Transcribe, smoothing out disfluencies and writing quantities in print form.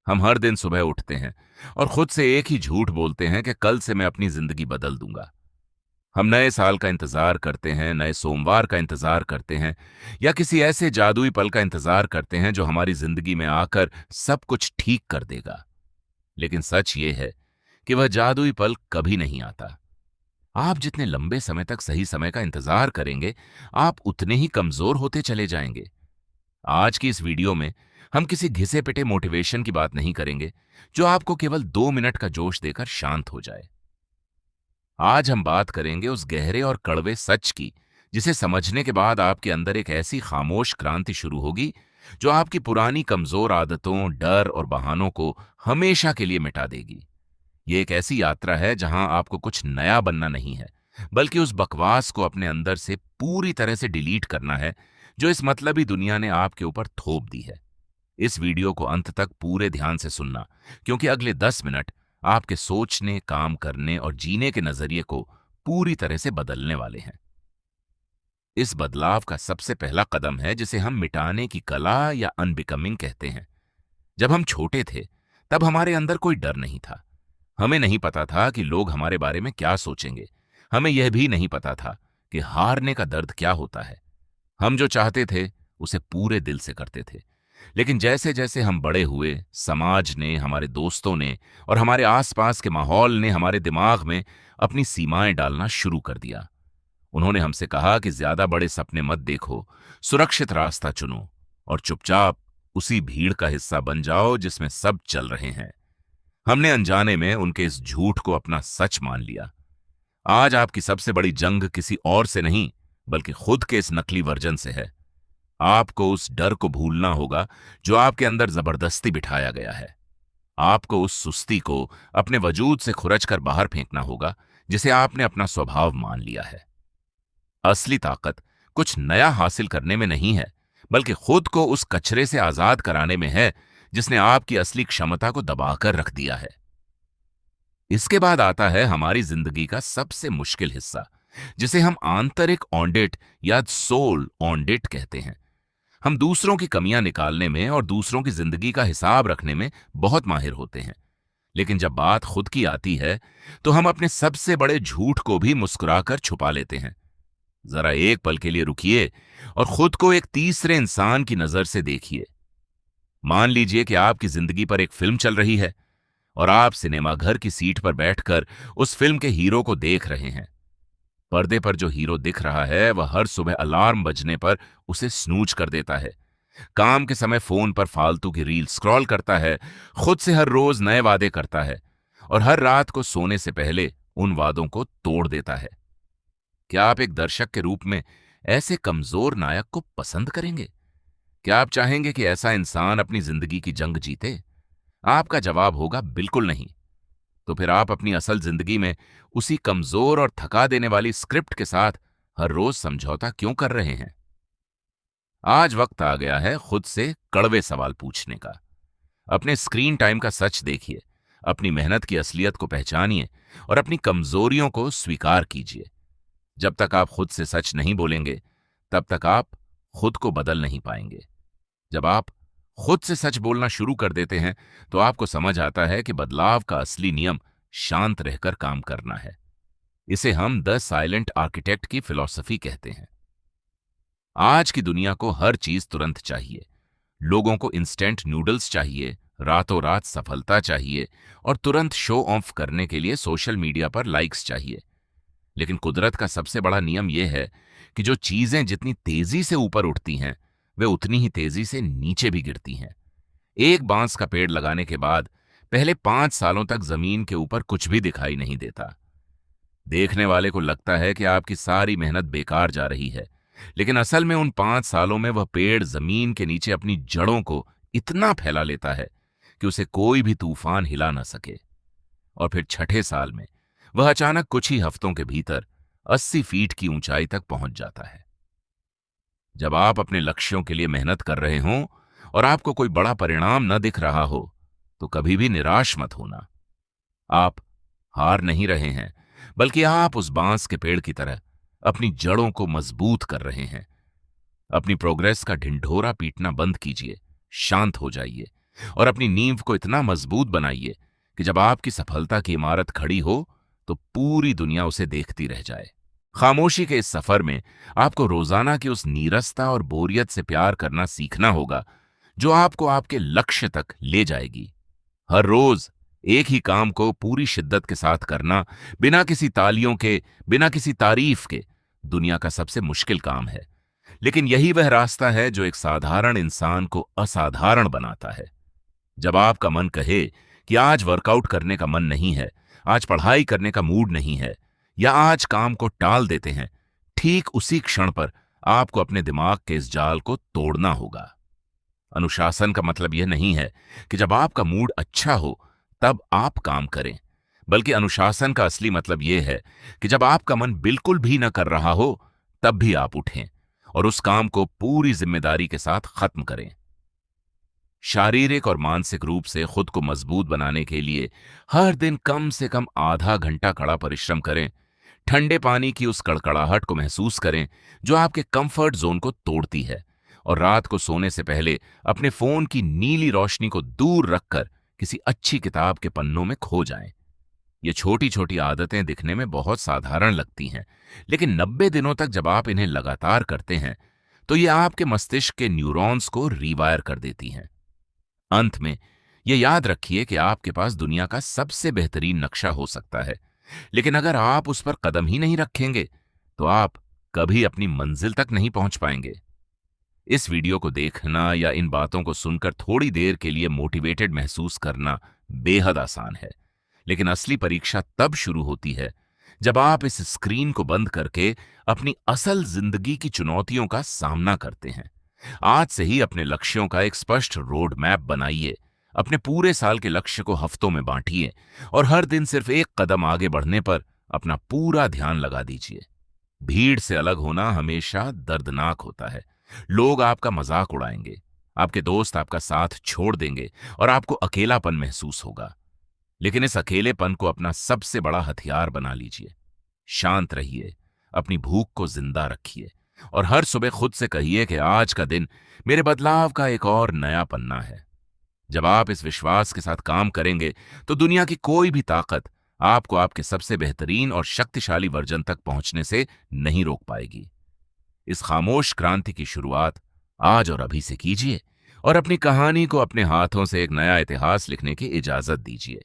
हम हर दिन सुबह उठते हैं और खुद से एक ही झूठ बोलते हैं कि कल से मैं अपनी जिंदगी बदल दूंगा। हम नए साल का इंतजार करते हैं, नए सोमवार का इंतजार करते हैं, या किसी ऐसे जादुई पल का इंतजार करते हैं जो हमारी जिंदगी में आकर सब कुछ ठीक कर देगा। लेकिन सच ये है कि वह जादुई पल कभी नहीं आता। आप जितने लंबे समय तक सही समय का इंतजार करेंगे, आप उतने ही कमजोर होते चले जाएंगे। आज की इस वीडियो में हम किसी घिसे पिटे मोटिवेशन की बात नहीं करेंगे जो आपको केवल 2 मिनट का जोश देकर शांत हो जाए। आज हम बात करेंगे उस गहरे और कड़वे सच की जिसे समझने के बाद आपके अंदर एक ऐसी खामोश क्रांति शुरू होगी जो आपकी पुरानी कमजोर आदतों, डर और बहानों को हमेशा के लिए मिटा देगी। ये एक ऐसी यात्रा है जहां आपको कुछ नया बनना नहीं है, बल्कि उस बकवास को अपने अंदर से पूरी तरह से डिलीट करना है जो इस मतलबी दुनिया ने आपके ऊपर थोप दी है। इस वीडियो को अंत तक पूरे ध्यान से सुनना, क्योंकि अगले 10 मिनट आपके सोचने, काम करने और जीने के नजरिए को पूरी तरह से बदलने वाले हैं। इस बदलाव का सबसे पहला कदम है जिसे हम मिटाने की कला या अनबिकमिंग कहते हैं। जब हम छोटे थे तब हमारे अंदर कोई डर नहीं था। हमें नहीं पता था कि लोग हमारे बारे में क्या सोचेंगे। हमें यह भी नहीं पता था कि हारने का दर्द क्या होता है। हम जो चाहते थे उसे पूरे दिल से करते थे। लेकिन जैसे जैसे हम बड़े हुए, समाज ने, हमारे दोस्तों ने और हमारे आसपास के माहौल ने हमारे दिमाग में अपनी सीमाएं डालना शुरू कर दिया। उन्होंने हमसे कहा कि ज्यादा बड़े सपने मत देखो, सुरक्षित रास्ता चुनो और चुपचाप उसी भीड़ का हिस्सा बन जाओ जिसमें सब चल रहे हैं। हमने अनजाने में उनके इस झूठ को अपना सच मान लिया। आज आपकी सबसे बड़ी जंग किसी और से नहीं, बल्कि खुद के इस नकली वर्जन से है। आपको उस डर को भूलना होगा जो आपके अंदर जबरदस्ती बिठाया गया है। आपको उस सुस्ती को अपने वजूद से खुरचकर बाहर फेंकना होगा जिसे आपने अपना स्वभाव मान लिया है। असली ताकत कुछ नया हासिल करने में नहीं है, बल्कि खुद को उस कचरे से आजाद कराने में है जिसने आपकी असली क्षमता को दबाकर रख दिया है। इसके बाद आता है हमारी जिंदगी का सबसे मुश्किल हिस्सा, जिसे हम आंतरिक ऑडिट या सोल ऑडिट कहते हैं। हम दूसरों की कमियां निकालने में और दूसरों की जिंदगी का हिसाब रखने में बहुत माहिर होते हैं। लेकिन जब बात खुद की आती है तो हम अपने सबसे बड़े झूठ को भी मुस्कुराकर छुपा लेते हैं। जरा एक पल के लिए रुकिए और खुद को एक तीसरे इंसान की नजर से देखिए। मान लीजिए कि आपकी जिंदगी पर एक फिल्म चल रही है और आप सिनेमा घर की सीट पर बैठकर उस फिल्म के हीरो को देख रहे हैं। पर्दे पर जो हीरो दिख रहा है वह हर सुबह अलार्म बजने पर उसे स्नूज कर देता है, काम के समय फोन पर फालतू की रील स्क्रॉल करता है, खुद से हर रोज नए वादे करता है और हर रात को सोने से पहले उन वादों को तोड़ देता है। क्या आप एक दर्शक के रूप में ऐसे कमजोर नायक को पसंद करेंगे? क्या आप चाहेंगे कि ऐसा इंसान अपनी जिंदगी की जंग जीते? आपका जवाब होगा बिल्कुल नहीं। तो फिर आप अपनी असल जिंदगी में उसी कमजोर और थका देने वाली स्क्रिप्ट के साथ हर रोज समझौता क्यों कर रहे हैं? आज वक्त आ गया है खुद से कड़वे सवाल पूछने का। अपने स्क्रीन टाइम का सच देखिए, अपनी मेहनत की असलियत को पहचानिए और अपनी कमजोरियों को स्वीकार कीजिए। जब तक आप खुद से सच नहीं बोलेंगे, तब तक आप खुद को बदल नहीं पाएंगे। जब आप खुद से सच बोलना शुरू कर देते हैं तो आपको समझ आता है कि बदलाव का असली नियम शांत रहकर काम करना है। इसे हम द साइलेंट आर्किटेक्ट की फिलॉसफी कहते हैं। आज की दुनिया को हर चीज तुरंत चाहिए। लोगों को इंस्टेंट नूडल्स चाहिए, रातों रात सफलता चाहिए और तुरंत शो ऑफ करने के लिए सोशल मीडिया पर लाइक्स चाहिए। लेकिन कुदरत का सबसे बड़ा नियम यह है कि जो चीजें जितनी तेजी से ऊपर उठती हैं वे उतनी ही तेजी से नीचे भी गिरती हैं। एक बांस का पेड़ लगाने के बाद पहले 5 सालों तक जमीन के ऊपर कुछ भी दिखाई नहीं देता। देखने वाले को लगता है कि आपकी सारी मेहनत बेकार जा रही है, लेकिन असल में उन 5 सालों में वह पेड़ जमीन के नीचे अपनी जड़ों को इतना फैला लेता है कि उसे कोई भी तूफान हिला ना सके। और फिर छठे साल में वह अचानक कुछ ही हफ्तों के भीतर 80 फीट की ऊंचाई तक पहुंच जाता है। जब आप अपने लक्ष्यों के लिए मेहनत कर रहे हों और आपको कोई बड़ा परिणाम न दिख रहा हो तो कभी भी निराश मत होना। आप हार नहीं रहे हैं, बल्कि आप उस बांस के पेड़ की तरह अपनी जड़ों को मजबूत कर रहे हैं। अपनी प्रोग्रेस का ढिंढोरा पीटना बंद कीजिए, शांत हो जाइए और अपनी नींव को इतना मजबूत बनाइए कि जब आपकी सफलता की इमारत खड़ी हो तो पूरी दुनिया उसे देखती रह जाए। खामोशी के इस सफर में आपको रोजाना की उस नीरसता और बोरियत से प्यार करना सीखना होगा जो आपको आपके लक्ष्य तक ले जाएगी। हर रोज एक ही काम को पूरी शिद्दत के साथ करना, बिना किसी तालियों के, बिना किसी तारीफ के, दुनिया का सबसे मुश्किल काम है। लेकिन यही वह रास्ता है जो एक साधारण इंसान को असाधारण बनाता है। जब आपका मन कहे कि आज वर्कआउट करने का मन नहीं है, आज पढ़ाई करने का मूड नहीं है, या आज काम को टाल देते हैं, ठीक उसी क्षण पर आपको अपने दिमाग के इस जाल को तोड़ना होगा। अनुशासन का मतलब यह नहीं है कि जब आपका मूड अच्छा हो तब आप काम करें, बल्कि अनुशासन का असली मतलब यह है कि जब आपका मन बिल्कुल भी न कर रहा हो तब भी आप उठें और उस काम को पूरी जिम्मेदारी के साथ खत्म करें। शारीरिक और मानसिक रूप से खुद को मजबूत बनाने के लिए हर दिन कम से कम आधा घंटा कड़ा परिश्रम करें। ठंडे पानी की उस कड़कड़ाहट को महसूस करें जो आपके कंफर्ट जोन को तोड़ती है, और रात को सोने से पहले अपने फोन की नीली रोशनी को दूर रखकर किसी अच्छी किताब के पन्नों में खो जाएं। ये छोटी छोटी आदतें दिखने में बहुत साधारण लगती हैं, लेकिन 90 दिनों तक जब आप इन्हें लगातार करते हैं तो ये आपके मस्तिष्क के न्यूरॉन्स को रीवायर कर देती हैं। अंत में ये याद रखिए कि आपके पास दुनिया का सबसे बेहतरीन नक्शा हो सकता है, लेकिन अगर आप उस पर कदम ही नहीं रखेंगे तो आप कभी अपनी मंजिल तक नहीं पहुंच पाएंगे। इस वीडियो को देखना या इन बातों को सुनकर थोड़ी देर के लिए मोटिवेटेड महसूस करना बेहद आसान है, लेकिन असली परीक्षा तब शुरू होती है जब आप इस स्क्रीन को बंद करके अपनी असल जिंदगी की चुनौतियों का सामना करते हैं। आज से ही अपने लक्ष्यों का एक स्पष्ट रोड मैप बनाइए, अपने पूरे साल के लक्ष्य को हफ्तों में बांटिए और हर दिन सिर्फ एक कदम आगे बढ़ने पर अपना पूरा ध्यान लगा दीजिए। भीड़ से अलग होना हमेशा दर्दनाक होता है। लोग आपका मजाक उड़ाएंगे, आपके दोस्त आपका साथ छोड़ देंगे और आपको अकेलापन महसूस होगा। लेकिन इस अकेलेपन को अपना सबसे बड़ा हथियार बना लीजिए। शांत रहिए, अपनी भूख को जिंदा रखिए और हर सुबह खुद से कहिए कि आज का दिन मेरे बदलाव का एक और नया पन्ना है। जब आप इस विश्वास के साथ काम करेंगे तो दुनिया की कोई भी ताकत आपको आपके सबसे बेहतरीन और शक्तिशाली वर्जन तक पहुंचने से नहीं रोक पाएगी। इस खामोश क्रांति की शुरुआत आज और अभी से कीजिए और अपनी कहानी को अपने हाथों से एक नया इतिहास लिखने की इजाजत दीजिए।